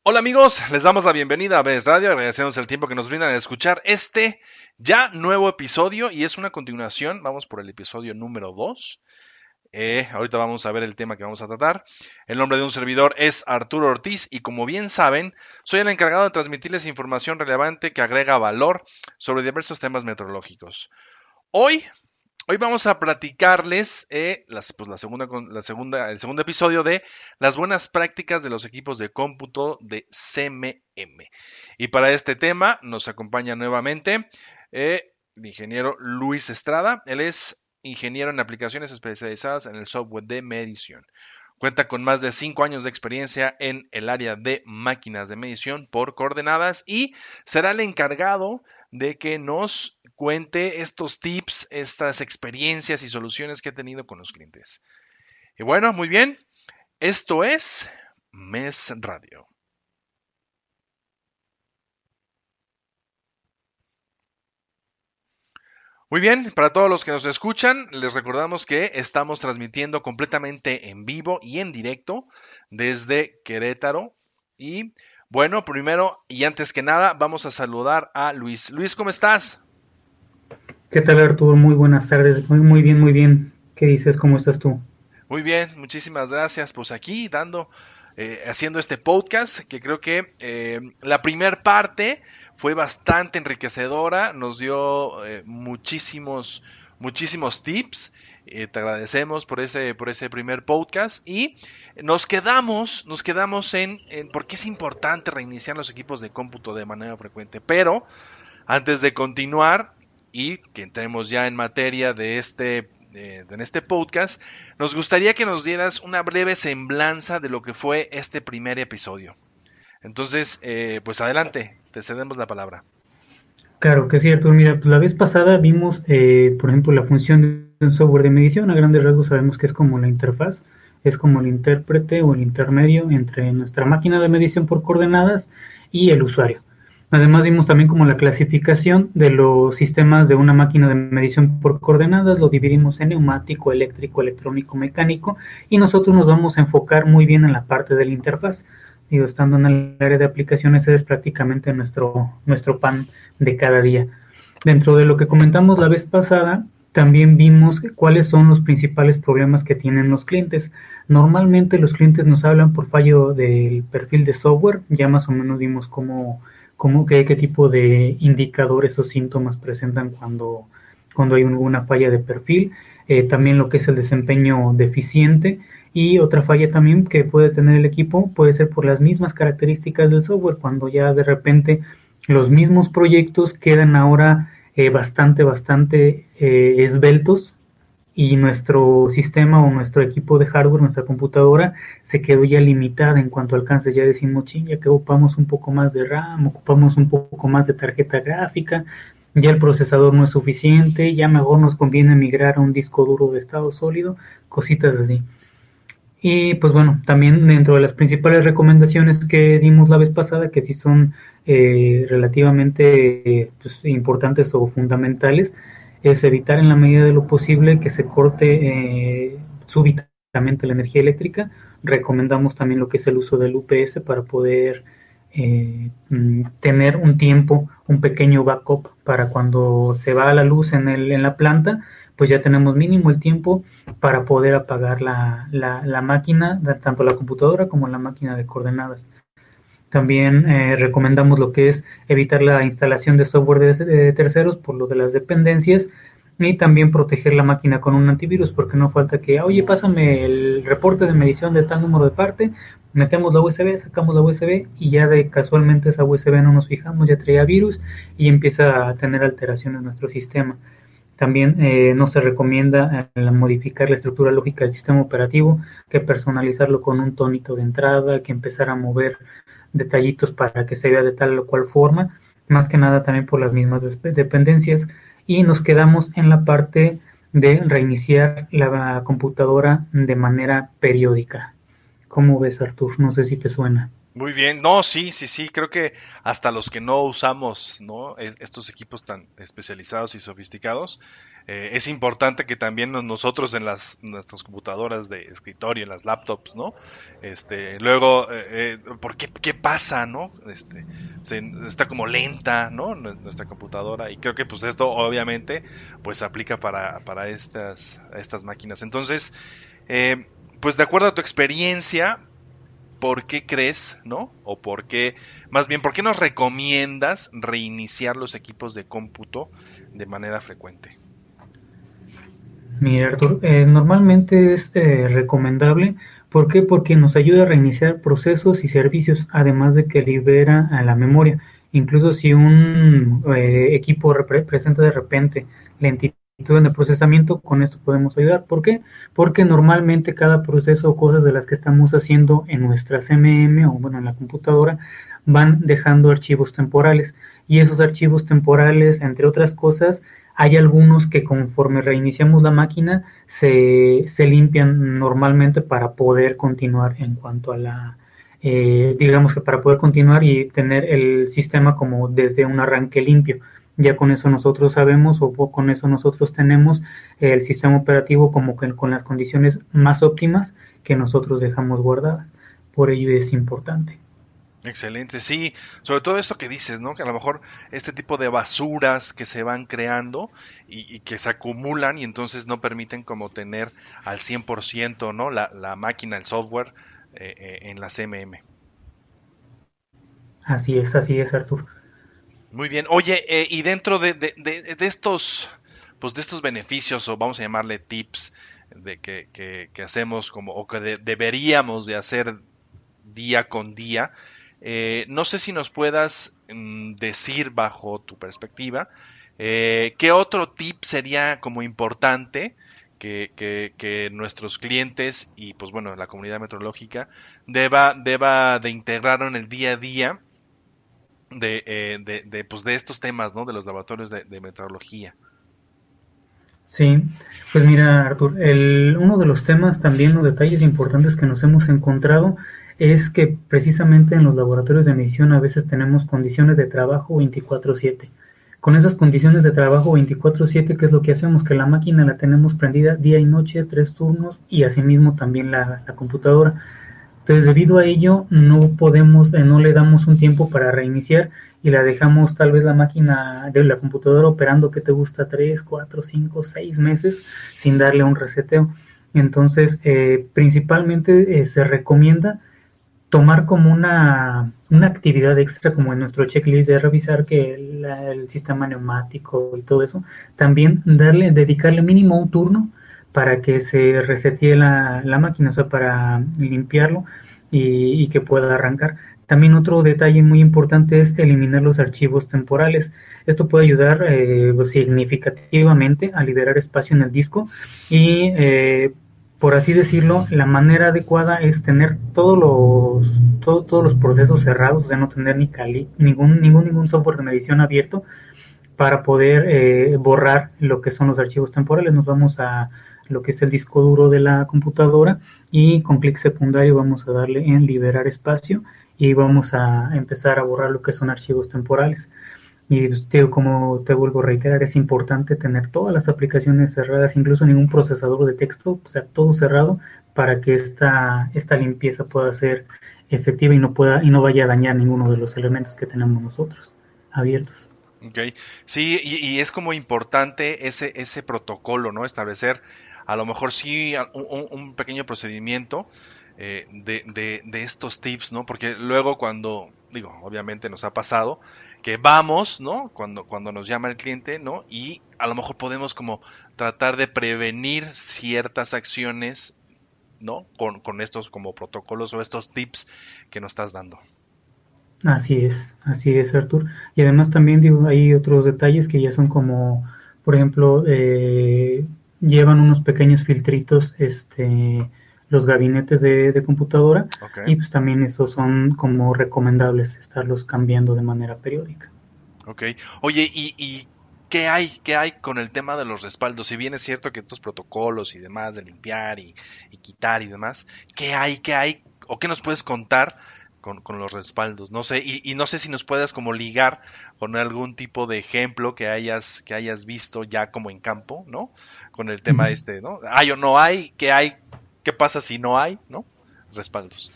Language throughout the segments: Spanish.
Hola amigos, les damos la bienvenida a BES Radio, agradecemos el tiempo que nos brindan a escuchar este ya nuevo episodio y es una continuación, vamos por el episodio número 2. Ahorita vamos a ver el tema que vamos a tratar. El nombre de un servidor es Arturo Ortiz y como bien saben, soy el encargado de transmitirles información relevante que agrega valor sobre diversos temas meteorológicos. Hoy vamos a platicarles el segundo episodio de las buenas prácticas de los equipos de cómputo de CMM. Y para este tema nos acompaña nuevamente el ingeniero Luis Estrada. Él es ingeniero en aplicaciones especializadas en el software de medición. Cuenta con más de 5 años de experiencia en el área de máquinas de medición por coordenadas y será el encargado de que nos cuente estos tips, estas experiencias y soluciones que ha tenido con los clientes. Y bueno, muy bien, esto es MES Radio. Muy bien, para todos los que nos escuchan, les recordamos que estamos transmitiendo completamente en vivo y en directo desde Querétaro. Y bueno, primero y antes que nada, vamos a saludar a Luis. Luis, ¿cómo estás? ¿Qué tal, Arturo? Muy buenas tardes. Muy bien, muy bien. ¿Qué dices? ¿Cómo estás tú? Muy bien, muchísimas gracias. Pues aquí haciendo este podcast, que creo que la primer parte fue bastante enriquecedora, nos dio muchísimos tips. Te agradecemos por ese primer podcast y nos quedamos en por qué es importante reiniciar los equipos de cómputo de manera frecuente. Pero antes de continuar y que entremos ya en materia en este podcast, nos gustaría que nos dieras una breve semblanza de lo que fue este primer episodio. Entonces, pues adelante, te cedemos la palabra. Claro que sí, Arturo. Mira, pues la vez pasada vimos, por ejemplo, la función de un software de medición. A grandes rasgos sabemos que es como la interfaz, es como el intérprete o el intermedio entre nuestra máquina de medición por coordenadas y el usuario. Además vimos también como la clasificación de los sistemas de una máquina de medición por coordenadas, lo dividimos en neumático, eléctrico, electrónico, mecánico, y nosotros nos vamos a enfocar muy bien en la parte de la interfaz. Digo, estando en el área de aplicaciones, ese es prácticamente nuestro pan de cada día. Dentro de lo que comentamos la vez pasada, también vimos cuáles son los principales problemas que tienen los clientes. Normalmente los clientes nos hablan por fallo del perfil de software, ya más o menos vimos qué tipo de indicadores o síntomas presentan cuando hay alguna falla de perfil, también lo que es el desempeño deficiente. Y otra falla también que puede tener el equipo puede ser por las mismas características del software, cuando ya de repente los mismos proyectos quedan ahora bastante esbeltos y nuestro sistema o nuestro equipo de hardware, nuestra computadora, se quedó ya limitada en cuanto a alcance. Ya decimos, ya que ocupamos un poco más de RAM, ocupamos un poco más de tarjeta gráfica, ya el procesador no es suficiente, ya mejor nos conviene migrar a un disco duro de estado sólido, cositas así. Y pues bueno, también dentro de las principales recomendaciones que dimos la vez pasada, que sí son relativamente pues, importantes o fundamentales, es evitar en la medida de lo posible que se corte súbitamente la energía eléctrica. Recomendamos también lo que es el uso del UPS para poder tener un tiempo, un pequeño backup para cuando se va la luz en la planta, pues ya tenemos mínimo el tiempo para poder apagar la máquina, tanto la computadora como la máquina de coordenadas. También recomendamos lo que es evitar la instalación de software de terceros por lo de las dependencias y también proteger la máquina con un antivirus, porque no falta que, oye, pásame el reporte de medición de tal número de parte, metemos la USB, sacamos la USB y ya de casualmente esa USB no nos fijamos, ya traía virus y empieza a tener alteraciones en nuestro sistema. También no se recomienda modificar la estructura lógica del sistema operativo, que personalizarlo con un tonito de entrada, que empezar a mover detallitos para que se vea de tal o cual forma, más que nada también por las mismas dependencias. Y nos quedamos en la parte de reiniciar la computadora de manera periódica. ¿Cómo ves, Artur? No sé si te suena. Muy bien, no, sí, sí, sí, creo que hasta los que no usamos, ¿no? Estos equipos tan especializados y sofisticados, es importante que también nosotros en nuestras computadoras de escritorio, en las laptops, ¿no? Luego, ¿qué pasa, ¿no? Está como lenta, ¿no? Nuestra computadora y creo que pues esto obviamente pues aplica para estas máquinas. Entonces, eh, pues de acuerdo a tu experiencia, ¿por qué crees, no? O más bien, ¿por qué nos recomiendas reiniciar los equipos de cómputo de manera frecuente? Mira, Artur, normalmente es recomendable. ¿Por qué? Porque nos ayuda a reiniciar procesos y servicios, además de que libera a la memoria. Incluso si un equipo presenta de repente lentitud en el procesamiento, con esto podemos ayudar. ¿Por qué? Porque normalmente cada proceso o cosas de las que estamos haciendo en nuestra CMM o bueno, en la computadora van dejando archivos temporales. Y esos archivos temporales, entre otras cosas, hay algunos que conforme reiniciamos la máquina se limpian normalmente para poder continuar en cuanto a digamos que para poder continuar y tener el sistema como desde un arranque limpio. Ya con eso nosotros sabemos o con eso nosotros tenemos el sistema operativo como que con las condiciones más óptimas que nosotros dejamos guardadas. Por ello es importante. Excelente, sí, sobre todo esto que dices, ¿no? Que a lo mejor este tipo de basuras que se van creando y que se acumulan y entonces no permiten como tener al 100%, ¿no? La máquina, el software en la CMM. Así es, Artur. Muy bien. Oye, y dentro de estos, pues de estos beneficios, o vamos a llamarle tips, que hacemos como, o que deberíamos de hacer día con día, no sé si nos puedas decir bajo tu perspectiva, ¿qué otro tip sería como importante que nuestros clientes y pues bueno, la comunidad meteorológica deba de integrar en el día a día pues de estos temas, ¿no? De los laboratorios de meteorología. Sí, pues mira, Artur, uno de los temas también o detalles importantes que nos hemos encontrado es que precisamente en los laboratorios de medición a veces tenemos condiciones de trabajo 24/7. Con esas condiciones de trabajo 24/7, ¿qué es lo que hacemos? Que la máquina la tenemos prendida día y noche, 3 turnos, y asimismo también la computadora. Entonces, debido a ello, no podemos, no le damos un tiempo para reiniciar y la dejamos tal vez la máquina de la computadora operando, que te gusta? 3, 4, 5, 6 meses sin darle un reseteo. Entonces, principalmente se recomienda tomar como una actividad extra, como en nuestro checklist de revisar que el sistema neumático y todo eso, también dedicarle mínimo un turno para que se resetee la máquina, o sea, para limpiarlo y que pueda arrancar. También otro detalle muy importante es eliminar los archivos temporales. Esto puede ayudar significativamente a liberar espacio en el disco y por así decirlo, la manera adecuada es tener todos los procesos cerrados, o sea, no tener ningún software de medición abierto para poder borrar lo que son los archivos temporales. Nos vamos a lo que es el disco duro de la computadora y con clic secundario vamos a darle en liberar espacio y vamos a empezar a borrar lo que son archivos temporales. Y como te vuelvo a reiterar, es importante tener todas las aplicaciones cerradas, incluso ningún procesador de texto, o sea, todo cerrado para que esta limpieza pueda ser efectiva y no vaya a dañar ninguno de los elementos que tenemos nosotros abiertos. Okay. Sí, y es como importante ese protocolo, ¿no? Establecer a lo mejor sí un pequeño procedimiento de estos tips, ¿no? Porque luego cuando, digo, obviamente nos ha pasado que vamos, ¿no? Cuando nos llama el cliente, ¿no? Y a lo mejor podemos como tratar de prevenir ciertas acciones, ¿no? Con estos como protocolos o estos tips que nos estás dando. Así es, Artur. Y además también digo, hay otros detalles que ya son como, por ejemplo, llevan unos pequeños filtritos, los gabinetes de computadora, Ok. y pues también esos son como recomendables estarlos cambiando de manera periódica. Ok. Oye, ¿y qué hay con el tema de los respaldos? Si bien es cierto que estos protocolos y demás de limpiar y quitar y demás, qué hay? ¿O qué nos puedes contar con los respaldos. No sé, y no sé si nos puedas como ligar con algún tipo de ejemplo que hayas visto ya como en campo, ¿no? Con el tema Ujú. este, ¿no? ¿Hay o no hay? ¿Qué pasa si no hay, ¿no? Respaldos.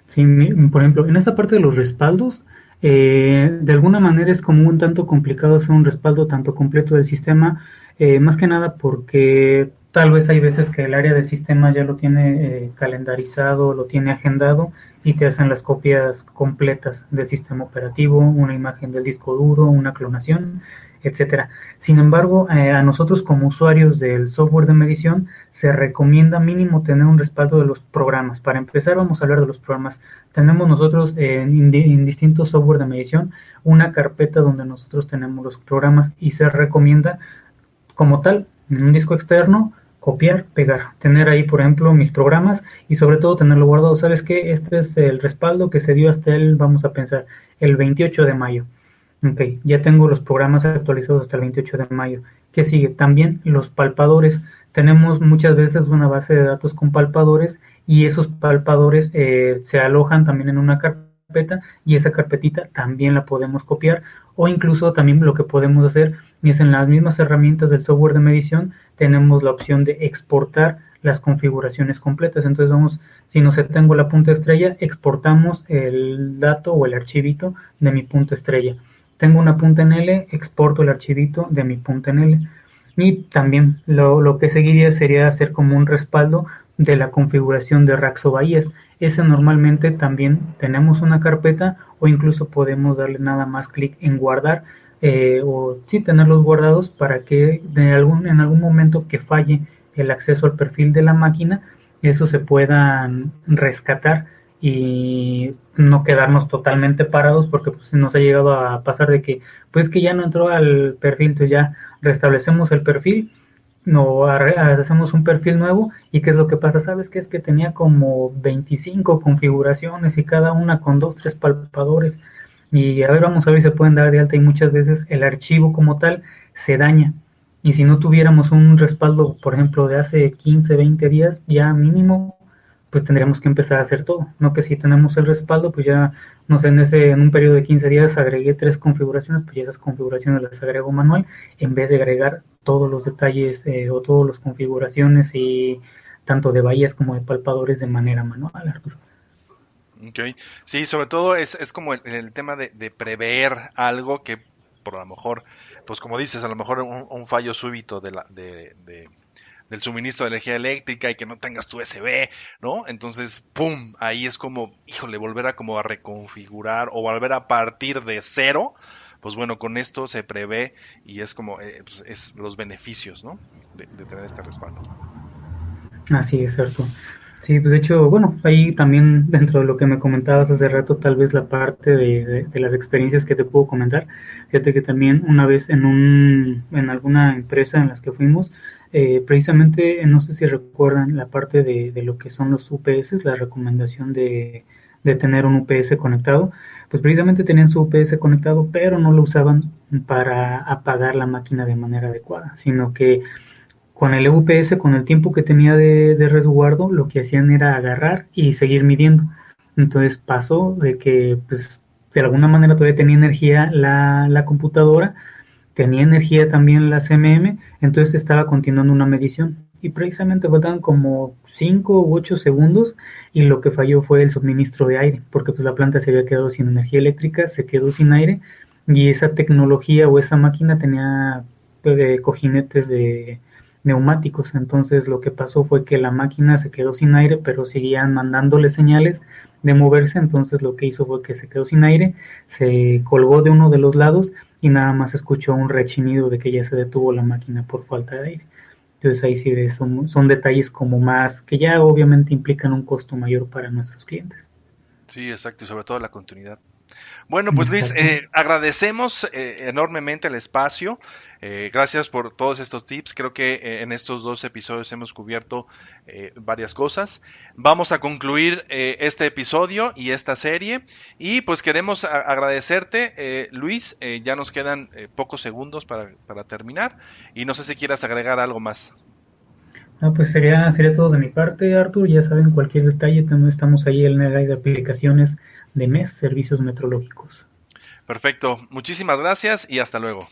Sí, por ejemplo, en esta parte de los respaldos, de alguna manera es como un tanto complicado hacer un respaldo tanto completo del sistema, más que nada porque tal vez hay veces que el área del sistema ya lo tiene calendarizado, lo tiene agendado y te hacen las copias completas del sistema operativo, una imagen del disco duro, una clonación, etcétera. Sin embargo, a nosotros como usuarios del software de medición se recomienda mínimo tener un respaldo de los programas. Para empezar, vamos a hablar de los programas. Tenemos nosotros en distintos software de medición una carpeta donde nosotros tenemos los programas y se recomienda como tal en un disco externo copiar, pegar, tener ahí por ejemplo mis programas y sobre todo tenerlo guardado. ¿Sabes qué? Este es el respaldo que se dio hasta el, vamos a pensar, el 28 de mayo. Ok, ya tengo los programas actualizados hasta el 28 de mayo. ¿Qué sigue? También los palpadores. Tenemos muchas veces una base de datos con palpadores y esos palpadores se alojan también en una carpeta y esa carpetita también la podemos copiar o incluso también lo que podemos hacer es en las mismas herramientas del software de medición tenemos la opción de exportar las configuraciones completas. Entonces vamos, si no sé, tengo la punta estrella, exportamos el dato o el archivito de mi punta estrella. Tengo una punta en L, exporto el archivito de mi punta en L. Y también lo que seguiría sería hacer como un respaldo de la configuración de racks o bahías. Ese normalmente también tenemos una carpeta o incluso podemos darle nada más clic en guardar o sí tenerlos guardados para que en algún momento que falle el acceso al perfil de la máquina, eso se puedan rescatar y no quedarnos totalmente parados porque pues, nos ha llegado a pasar de que pues que ya no entró al perfil, entonces ya restablecemos el perfil, no hacemos un perfil nuevo y qué es lo que pasa, sabes que es que tenía como 25 configuraciones y cada una con 2 3 palpadores y a ver vamos a ver si se pueden dar de alta y muchas veces el archivo como tal se daña y si no tuviéramos un respaldo por ejemplo de hace 15 20 días ya mínimo pues tendríamos que empezar a hacer todo, no que si tenemos el respaldo, pues ya, no sé, en un periodo de 15 días agregué 3 configuraciones, pues ya esas configuraciones las agrego manual, en vez de agregar todos los detalles o todas las configuraciones y tanto de bahías como de palpadores de manera manual, Arturo. Ok. Sí, sobre todo es como el tema de prever algo que por a lo mejor, pues como dices, a lo mejor un fallo súbito del suministro de energía eléctrica y que no tengas tu USB, ¿no? Entonces, ¡pum! Ahí es como, híjole, volver a como a reconfigurar o volver a partir de cero. Pues bueno, con esto se prevé y es como, pues es los beneficios, ¿no? De tener este respaldo. Así es, cierto. Sí, pues de hecho, bueno, ahí también dentro de lo que me comentabas hace rato, tal vez la parte de las experiencias que te puedo comentar. Fíjate que también una vez en alguna empresa en las que fuimos, precisamente, no sé si recuerdan la parte de lo que son los UPS, la recomendación de tener un UPS conectado, pues precisamente tenían su UPS conectado, pero no lo usaban para apagar la máquina de manera adecuada, sino que con el UPS, con el tiempo que tenía de resguardo, lo que hacían era agarrar y seguir midiendo. Entonces pasó de que, pues, de alguna manera todavía tenía energía la computadora, tenía energía también la CMM, entonces estaba continuando una medición. Y precisamente faltaban como 5 u 8 segundos y lo que falló fue el suministro de aire, porque pues la planta se había quedado sin energía eléctrica, se quedó sin aire y esa tecnología o esa máquina tenía cojinetes de neumáticos. Entonces lo que pasó fue que la máquina se quedó sin aire, pero seguían mandándole señales de moverse. Entonces lo que hizo fue que se quedó sin aire, se colgó de uno de los lados y nada más escuchó un rechinido de que ya se detuvo la máquina por falta de aire. Entonces ahí sí son detalles como más que ya obviamente implican un costo mayor para nuestros clientes. Sí, exacto, y sobre todo la continuidad. Bueno, pues Luis, Exacto. agradecemos enormemente el espacio. Gracias por todos estos tips. Creo que en estos 2 episodios hemos cubierto varias cosas. Vamos a concluir este episodio y esta serie. Y pues queremos agradecerte, Luis. Ya nos quedan pocos segundos para terminar. Y no sé si quieras agregar algo más. Ah, pues sería todo de mi parte, Arthur. Ya saben, cualquier detalle, también estamos ahí en el área de aplicaciones de MES, servicios metrológicos. Perfecto, muchísimas gracias y hasta luego.